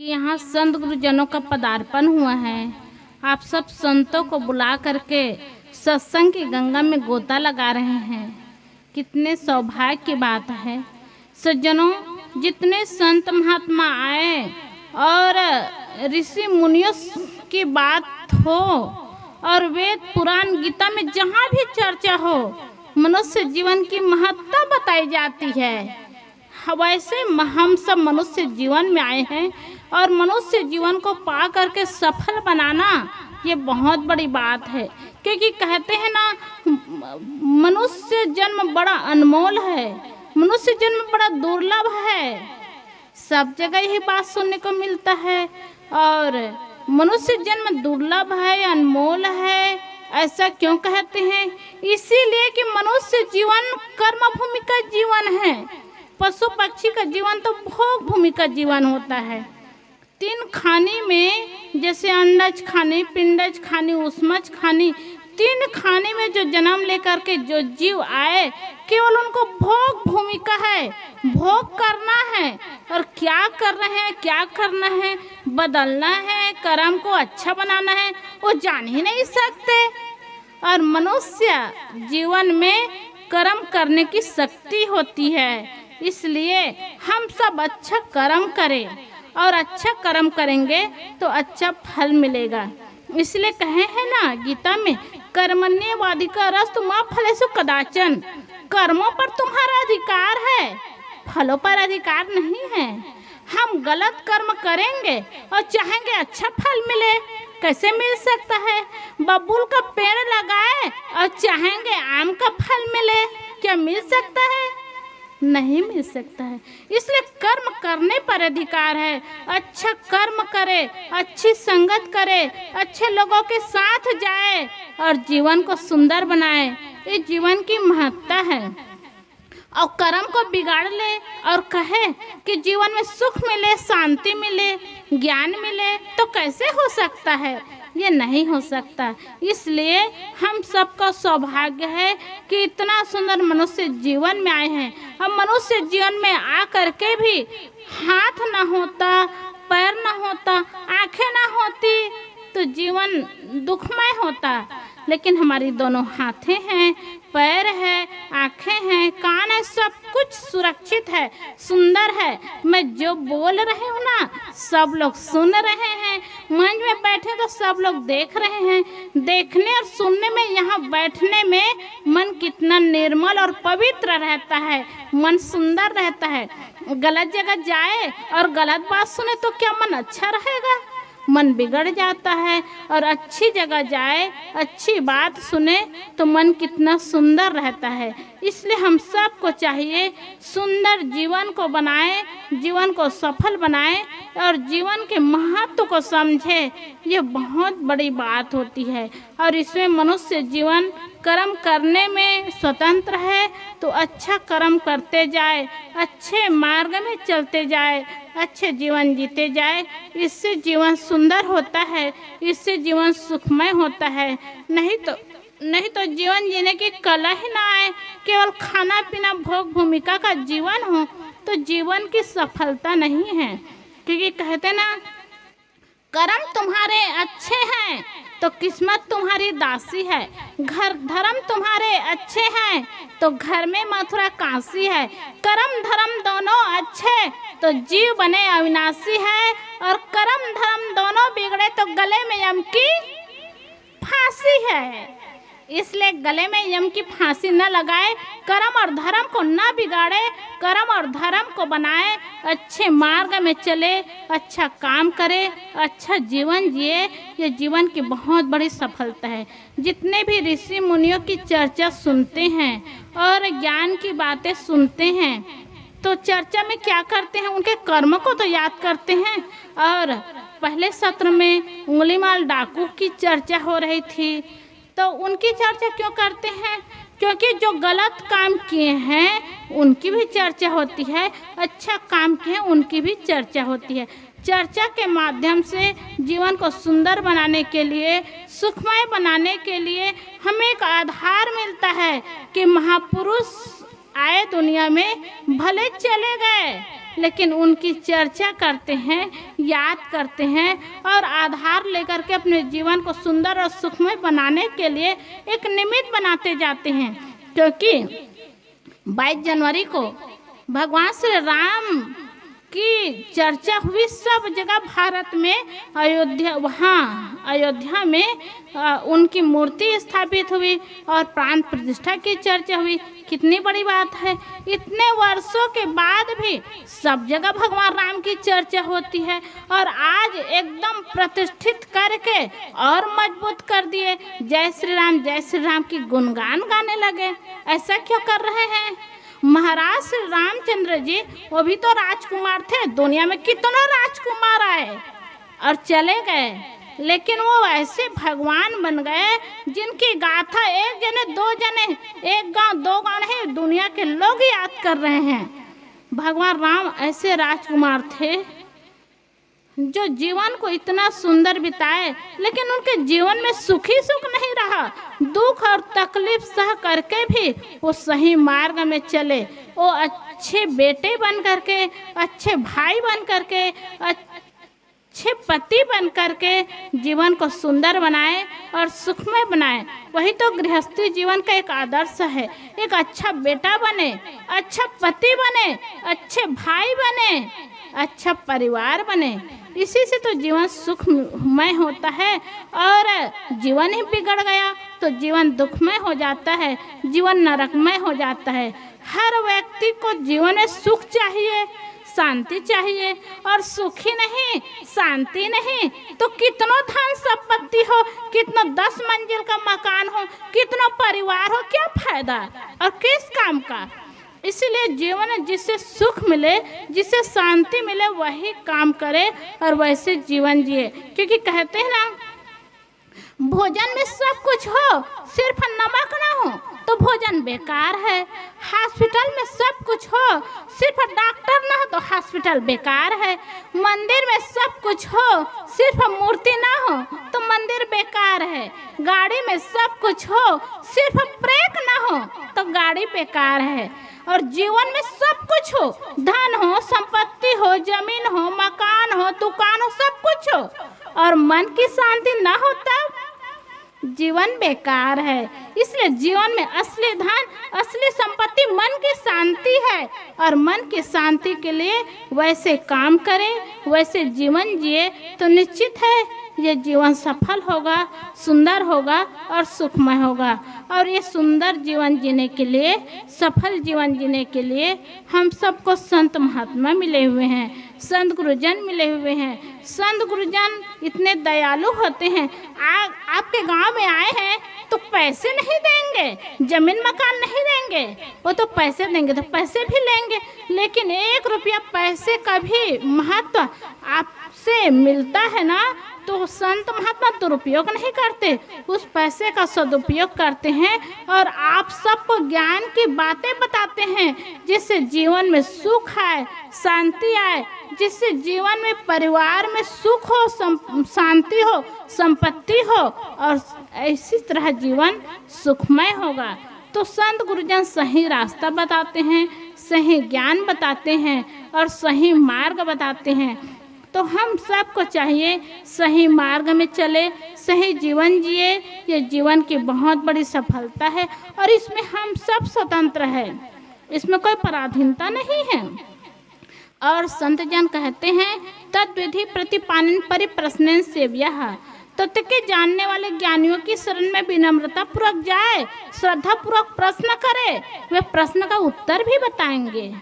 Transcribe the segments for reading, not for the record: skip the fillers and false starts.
यहाँ संत गुरुजनों का पदार्पण हुआ है। आप सब संतों को बुला करके सत्संग की गंगा में गोता लगा रहे हैं। कितने सौभाग्य की बात है। सज्जनों, जितने संत महात्मा आए और ऋषि मुनियों की बात हो और वेद पुराण गीता में जहाँ भी चर्चा हो, मनुष्य जीवन की महत्ता बताई जाती है। वैसे हम सब मनुष्य जीवन में आए हैं और मनुष्य जीवन को पा करके सफल बनाना ये बहुत बड़ी बात है। क्योंकि कहते हैं ना, मनुष्य जन्म बड़ा अनमोल है, मनुष्य जन्म बड़ा दुर्लभ है। सब जगह यही बात सुनने को मिलता है। और मनुष्य जन्म दुर्लभ है, अनमोल है, ऐसा क्यों कहते हैं? इसीलिए कि मनुष्य जीवन कर्म भूमि का जीवन है। पशु पक्षी का जीवन तो भोग भूमि का जीवन होता है। तीन खाने में, जैसे अंडज खाने, पिंडज खाने, उष्मज खाने, तीन खाने में जो जन्म लेकर के जो जीव आए, केवल उनको भोग भूमि का है, भोग करना है। और क्या कर रहे हैं, क्या करना है, बदलना है, कर्म को अच्छा बनाना है, वो जान ही नहीं सकते। और मनुष्य जीवन में कर्म करने की शक्ति होती है। इसलिए हम सब अच्छा कर्म करें, और अच्छा कर्म करेंगे तो अच्छा फल मिलेगा। इसलिए कहे हैं ना गीता में, कर्मण्येवाधिकारस्तु मा फलेषु कदाचन। कर्मों पर तुम्हारा अधिकार है, फलों पर अधिकार नहीं है। हम गलत कर्म करेंगे और चाहेंगे अच्छा फल मिले, कैसे मिल सकता है? बबूल का पेड़ लगाए और चाहेंगे आम का फल मिले, क्या मिल सकता है? नहीं मिल सकता है। इसलिए कर्म करने पर अधिकार है। अच्छा कर्म करे, अच्छी संगत करे, अच्छे लोगों के साथ जाए और जीवन को सुंदर बनाए, ये जीवन की महत्ता है। और कर्म को बिगाड़ ले और कहे कि जीवन में सुख मिले, शांति मिले, ज्ञान मिले, तो कैसे हो सकता है? ये नहीं हो सकता। इसलिए हम सबका सौभाग्य है कि इतना सुंदर मनुष्य जीवन में आए हैं। हम मनुष्य जीवन में आ करके भी हाथ ना होता, पैर ना होता, आंखें ना होती तो जीवन दुखमय होता। लेकिन हमारी दोनों हाथें हैं, पैर है, आंखें हैं, कान है, सब कुछ सुरक्षित है, सुंदर है। मैं जो बोल रही हूँ ना, सब लोग सुन रहे हैं। मंच में बैठे तो सब लोग देख रहे हैं। देखने और सुनने में, यहाँ बैठने में मन कितना निर्मल और पवित्र रहता है, मन सुंदर रहता है। गलत जगह जाए और गलत बात सुने तो क्या मन अच्छा रहेगा? मन बिगड़ जाता है। और अच्छी जगह जाए, अच्छी बात सुने तो मन कितना सुंदर रहता है। इसलिए हम सबको चाहिए सुंदर जीवन को बनाए, जीवन को सफल बनाए और जीवन के महत्व को समझे। ये बहुत बड़ी बात होती है। और इसमें मनुष्य जीवन कर्म करने में स्वतंत्र है, तो अच्छा कर्म करते जाए, अच्छे मार्ग में चलते जाए, अच्छे जीवन जीते जाए। इससे जीवन सुंदर होता है, इससे जीवन सुखमय होता है। नहीं तो जीवन जीने की कला ही ना आए, केवल खाना पीना भोग भूमिका का जीवन हो तो जीवन की सफलता नहीं है। क्योंकि कहते ना, कर्म तुम्हारे अच्छे हैं तो किस्मत तुम्हारी दासी है। घर धर्म तुम्हारे अच्छे हैं तो घर में मथुरा काशी है। कर्म धर्म दोनों अच्छे तो जीव बने अविनाशी है। और कर्म धर्म दोनों बिगड़े तो गले में यम की फांसी है। इसलिए गले में यम की फांसी न लगाए, कर्म और धर्म को न बिगाड़े, कर्म और धर्म को बनाए, अच्छे मार्ग में चले, अच्छा काम करे, अच्छा जीवन जिए। ये जीवन की बहुत बड़ी सफलता है। जितने भी ऋषि मुनियों की चर्चा सुनते हैं और ज्ञान की बातें सुनते हैं, तो चर्चा में क्या करते हैं? उनके कर्म को तो याद करते हैं। और पहले सत्र में उंगलीमाल डाकू की चर्चा हो रही थी, तो उनकी चर्चा क्यों करते हैं? क्योंकि जो गलत काम किए हैं उनकी भी चर्चा होती है, अच्छा काम किए हैं उनकी भी चर्चा होती है। चर्चा के माध्यम से जीवन को सुंदर बनाने के लिए, सुखमय बनाने के लिए हमें एक आधार मिलता है कि महापुरुष आए दुनिया में, भले चले गए लेकिन उनकी चर्चा करते हैं, याद करते हैं और आधार लेकर के अपने जीवन को सुंदर और सुखमय बनाने के लिए एक निमित्त बनाते जाते हैं। क्योंकि 22 जनवरी को भगवान श्री राम की चर्चा हुई सब जगह भारत में, अयोध्या में उनकी मूर्ति स्थापित हुई और प्राण प्रतिष्ठा की चर्चा हुई। कितनी बड़ी बात है, इतने वर्षों के बाद भी सब जगह भगवान राम की चर्चा होती है और आज एकदम प्रतिष्ठित करके और मजबूत कर दिए। जय श्री राम की गुणगान गाने लगे। ऐसा क्यों कर रहे हैं? महाराज श्री रामचंद्र जी वो भी तो राजकुमार थे। दुनिया में कितने राजकुमार आए और चले गए, लेकिन वो ऐसे भगवान बन गए जिनकी गाथा एक जने दो जने, एक गांव दो गांव नहीं, दुनिया के लोग याद कर रहे हैं। भगवान राम ऐसे राजकुमार थे जो जीवन को इतना सुंदर बिताए, लेकिन उनके जीवन में सुखी सुख नहीं रहा। दुख और तकलीफ सह करके भी वो सही मार्ग में चले। वो अच्छे बेटे बन करके, अच्छे भाई बन करके, अच्छे पति बन करके जीवन को सुंदर बनाए और सुखमय बनाए। वही तो गृहस्थी जीवन का एक आदर्श है। एक अच्छा बेटा बने, अच्छा पति बने, अच्छे भाई बने, अच्छा परिवार बने। इसी से तो जीवन सुखमय होता है। और जीवन ही बिगड़ गया तो जीवन दुखमय हो जाता है, जीवन नरकमय हो जाता है। हर व्यक्ति को जीवन में सुख चाहिए, शांति चाहिए। और सुखी नहीं, शांति नहीं तो कितना धन संपत्ति हो, कितना 10 मंजिल का मकान हो, कितना परिवार हो, क्या फायदा और किस काम का? इसलिए जीवन में जिससे सुख मिले, जिससे शांति मिले, वही काम करे और वैसे जीवन जिए। क्योंकि कहते हैं ना, भोजन में सब कुछ हो, सिर्फ नमक ना हो तो भोजन बेकार है। हॉस्पिटल में सब कुछ हो, सिर्फ डॉक्टर ना हो तो हॉस्पिटल बेकार है। मंदिर में सब कुछ हो, सिर्फ मूर्ति ना हो तो मंदिर बेकार है। गाड़ी में सब कुछ हो, सिर्फ ब्रेक ना हो तो गाड़ी बेकार है। और जीवन में सब कुछ हो, धन हो, संपत्ति हो, जमीन हो, मकान हो, दुकान हो, सब कुछ हो, और मन की शांति ना हो तब जीवन बेकार है। इसलिए जीवन में असली धन, असली संपत्ति मन की शांति है। और मन की शांति के लिए वैसे काम करें, वैसे जीवन जिए तो निश्चित है ये जीवन सफल होगा, सुंदर होगा और सुखमय होगा। और ये सुंदर जीवन जीने के लिए, सफल जीवन जीने के लिए हम सबको संत महात्मा मिले हुए हैं, संत गुरुजन मिले हुए हैं। संत गुरुजन इतने दयालु होते हैं। आपके गांव में आए हैं तो पैसे नहीं देंगे, जमीन मकान नहीं देंगे, वो तो पैसे देंगे तो पैसे भी लेंगे, लेकिन 1 रुपया पैसे का भी महत्व आपसे मिलता है ना, तो संत महात्मा दुरुपयोग नहीं करते, उस पैसे का सदुपयोग करते हैं और आप सबको ज्ञान की बातें बताते हैं, जिससे जीवन में सुख आए, शांति आए, जिससे जीवन में परिवार में सुख हो, शांति हो, संपत्ति हो और इसी तरह जीवन सुखमय होगा। तो संत गुरुजन सही रास्ता बताते हैं, सही ज्ञान बताते हैं और सही मार्ग बताते हैं। तो हम सबको चाहिए सही मार्ग में चले, सही जीवन जिए। ये जीवन की बहुत बड़ी सफलता है और इसमें हम सब स्वतंत्र हैं, इसमें कोई पराधीनता नहीं है। और संत जन कहते हैं, तद्विधि प्रतिपालन परिप्रश्नेन सेव्यः, तत्व के जानने वाले ज्ञानियों की शरण में विनम्रता पूर्वक जाए, श्रद्धा पूर्वक प्रश्न करे, वे प्रश्न का उत्तर भी बताएंगे।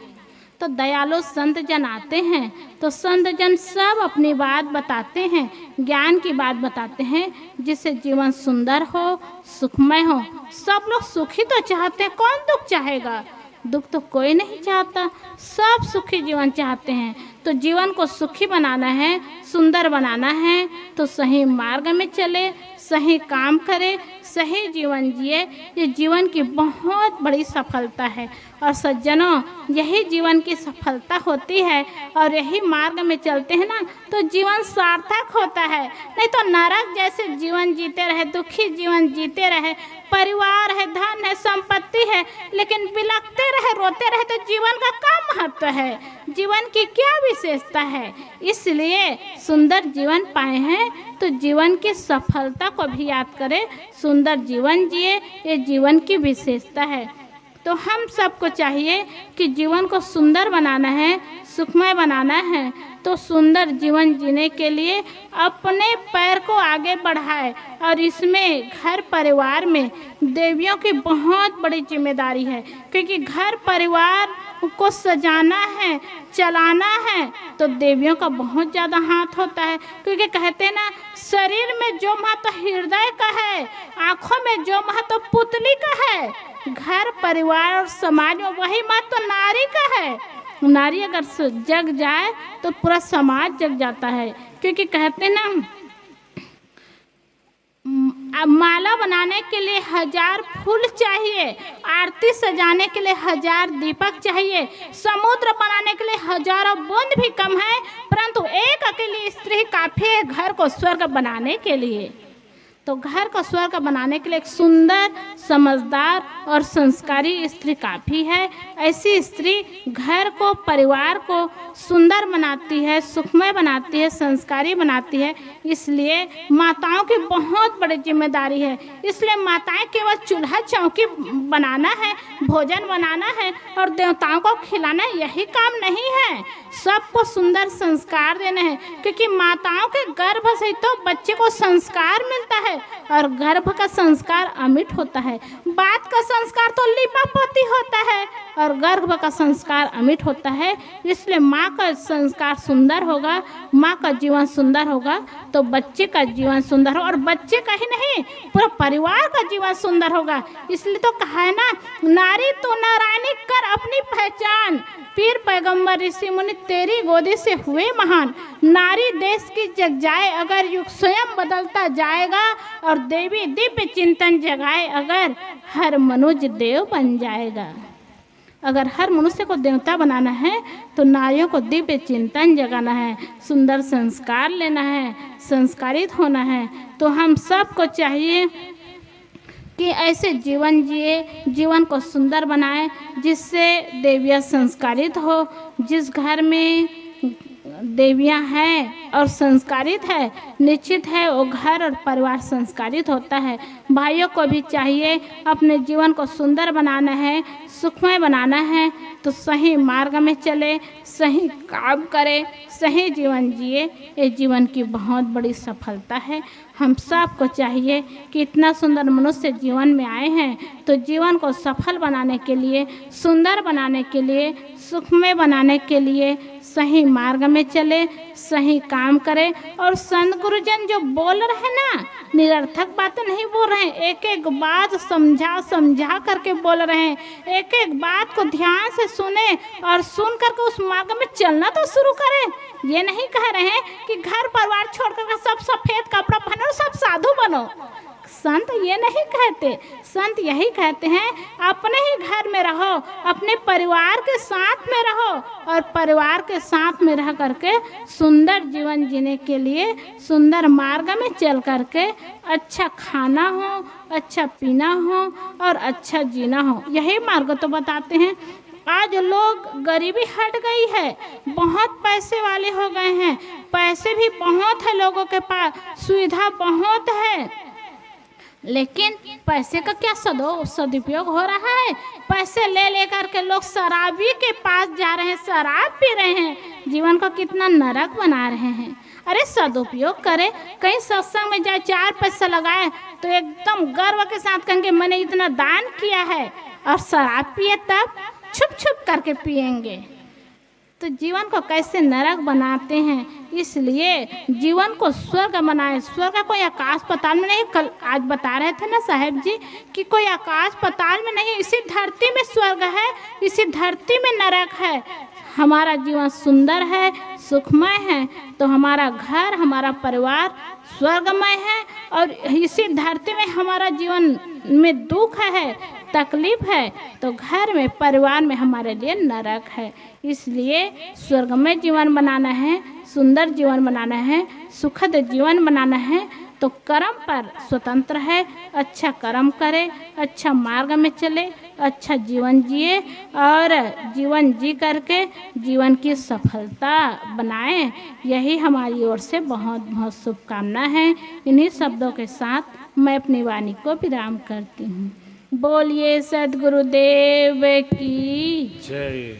तो दयालु संत जन आते हैं तो संत जन सब अपनी बात बताते हैं, ज्ञान की बात बताते हैं, जिससे जीवन सुंदर हो, सुखमय हो। सब लोग सुखी तो चाहते हैं, कौन दुख चाहेगा? दुख तो कोई नहीं चाहता, सब सुखी जीवन चाहते हैं। तो जीवन को सुखी बनाना है, सुंदर बनाना है तो सही मार्ग में चले, सही काम करे, सही जीवन जिए। ये जीवन की बहुत बड़ी सफलता है और सज्जनों, यही जीवन की सफलता होती है और यही मार्ग में चलते हैं ना तो जीवन सार्थक होता है। नहीं तो नरक जैसे जीवन जीते रहे, दुखी जीवन जीते रहे, परिवार है, धन है, संपत्ति है, लेकिन बिलखते रहे, रोते रहे तो जीवन का क्या महत्व है, जीवन की क्या विशेषता है। इसलिए सुंदर जीवन पाए हैं तो जीवन की सफलता को भी याद करें, सुंदर जीवन जिए, ये जीवन की विशेषता है। तो हम सबको चाहिए कि जीवन को सुंदर बनाना है, सुखमय बनाना है, तो सुंदर जीवन जीने के लिए अपने पैर को आगे बढ़ाए। और इसमें घर परिवार में देवियों की बहुत बड़ी जिम्मेदारी है, क्योंकि घर परिवार को सजाना है, चलाना है तो देवियों का बहुत ज़्यादा हाथ होता है। क्योंकि कहते हैं ना, शरीर में जो महत्व हृदय का है, आँखों में जो महत्व पुतली का है, घर परिवार और समाज में वही महत्व नारी का है। नारी अगर जग जाए तो पूरा समाज जग जाता है। क्योंकि कहते ना, माला बनाने के लिए 1000 फूल चाहिए, आरती सजाने के लिए 1000 दीपक चाहिए, समुद्र बनाने के लिए हजारों बूंद भी कम है, परंतु एक अकेली स्त्री काफी है घर को स्वर्ग बनाने के लिए। तो घर को स्वर्ग बनाने के लिए एक सुंदर, समझदार और संस्कारी स्त्री काफ़ी है। ऐसी स्त्री घर को, परिवार को सुंदर बनाती है, सुखमय बनाती है, संस्कारी बनाती है। इसलिए माताओं की बहुत बड़ी जिम्मेदारी है। इसलिए माताएं केवल चूल्हा चौकी बनाना है, भोजन बनाना है और देवताओं को खिलाना है, यही काम नहीं है। सबको सुंदर संस्कार देने हैं, क्योंकि माताओं के गर्भ से तो बच्चे को संस्कार मिलता है और गर्भ का संस्कार अमिट होता है। बात का संस्कार तो लिपापोती होता है और गर्भ का संस्कार अमिट होता है। इसलिए माँ का संस्कार सुंदर होगा, माँ का जीवन सुंदर होगा तो बच्चे का जीवन सुंदर हो, और बच्चे का ही नहीं पूरा परिवार का जीवन सुंदर होगा। इसलिए तो कहा है ना, नारी तू नारायणी कर अपनी पहचान, पीर पैगंबर ऋषि मुनि तेरी गोदी से हुए महान। नारी देश की जग जाए अगर, युग स्वयं बदलता जाएगा, और देवी दिव्य चिंतन जगाए अगर, हर मनुष्य देव बन जाएगा। अगर हर मनुष्य को देवता बनाना है तो नारियों को दिव्य चिंतन जगाना है, सुंदर संस्कार लेना है, संस्कारित होना है। तो हम सबको चाहिए कि ऐसे जीवन जिए, जीवन को सुंदर बनाएं, जिससे देवियाँ संस्कारित हो। जिस घर में देवियाँ हैं और संस्कारित है, निश्चित है वो घर और परिवार संस्कारित होता है। भाइयों को भी चाहिए अपने जीवन को सुंदर बनाना है, सुखमय बनाना है, तो सही मार्ग में चले, सही काम करे, सही जीवन जिए। ये जीवन की बहुत बड़ी सफलता है। हम सबको चाहिए कि इतना सुंदर मनुष्य जीवन में आए हैं तो जीवन को सफल बनाने के लिए, सुंदर बनाने के लिए, सुखमय बनाने के लिए सही मार्ग में चले, सही काम करें। और संत गुरुजन जो बोल रहे हैं ना, निरर्थक बातें नहीं बोल रहे हैं, एक एक बात समझा समझा करके बोल रहे हैं। एक एक बात को ध्यान से सुने और सुन करके उस मार्ग में चलना तो शुरू करें। ये नहीं कह रहे हैं कि घर परिवार छोड़ करके सब सफ़ेद कपड़ा पहनो, सब साधु बनो। संत ये नहीं कहते, संत यही कहते हैं अपने ही घर में रहो, अपने परिवार के साथ में रहो, और परिवार के साथ में रह करके सुंदर जीवन जीने के लिए सुंदर मार्ग में चल करके अच्छा खाना हो, अच्छा पीना हो और अच्छा जीना हो, यही मार्ग तो बताते हैं। आज लोग, गरीबी हट गई है, बहुत पैसे वाले हो गए हैं, पैसे भी बहुत है लोगों के पास, सुविधा बहुत है, लेकिन पैसे का क्या सदुपयोग हो रहा है। पैसे ले लेकर के लोग शराबी के पास जा रहे हैं, शराब पी रहे हैं, जीवन को कितना नरक बना रहे हैं। अरे सदुपयोग करें, कहीं सत्संग में जाए, 4 पैसा लगाए तो एकदम गर्व के साथ कहेंगे मैंने इतना दान किया है, और शराब पिए तब छुप छुप करके पिएंगे। तो जीवन को कैसे नरक बनाते हैं। इसलिए जीवन को स्वर्ग बनाए। स्वर्ग कोई आकाश पाताल में नहीं, कल आज बता रहे थे ना साहेब जी कि कोई आकाश पाताल में नहीं, इसी धरती में स्वर्ग है, इसी धरती में नरक है। हमारा जीवन सुंदर है, सुखमय है, तो हमारा घर, हमारा परिवार स्वर्गमय है, और इसी धरती में हमारा जीवन में दुख है तकलीफ है तो घर में परिवार में हमारे लिए नरक है। इसलिए स्वर्गमय जीवन बनाना है, सुंदर जीवन बनाना है, सुखद जीवन बनाना है तो कर्म पर स्वतंत्र है। अच्छा कर्म करे, अच्छा मार्ग में चले, अच्छा जीवन जिए और जीवन जी करके जीवन की सफलता बनाएं। यही हमारी ओर से बहुत बहुत शुभकामना है। इन्हीं शब्दों के साथ मैं अपनी वाणी को विराम करती हूँ। बोलिए सद्गुरुदेव की जय।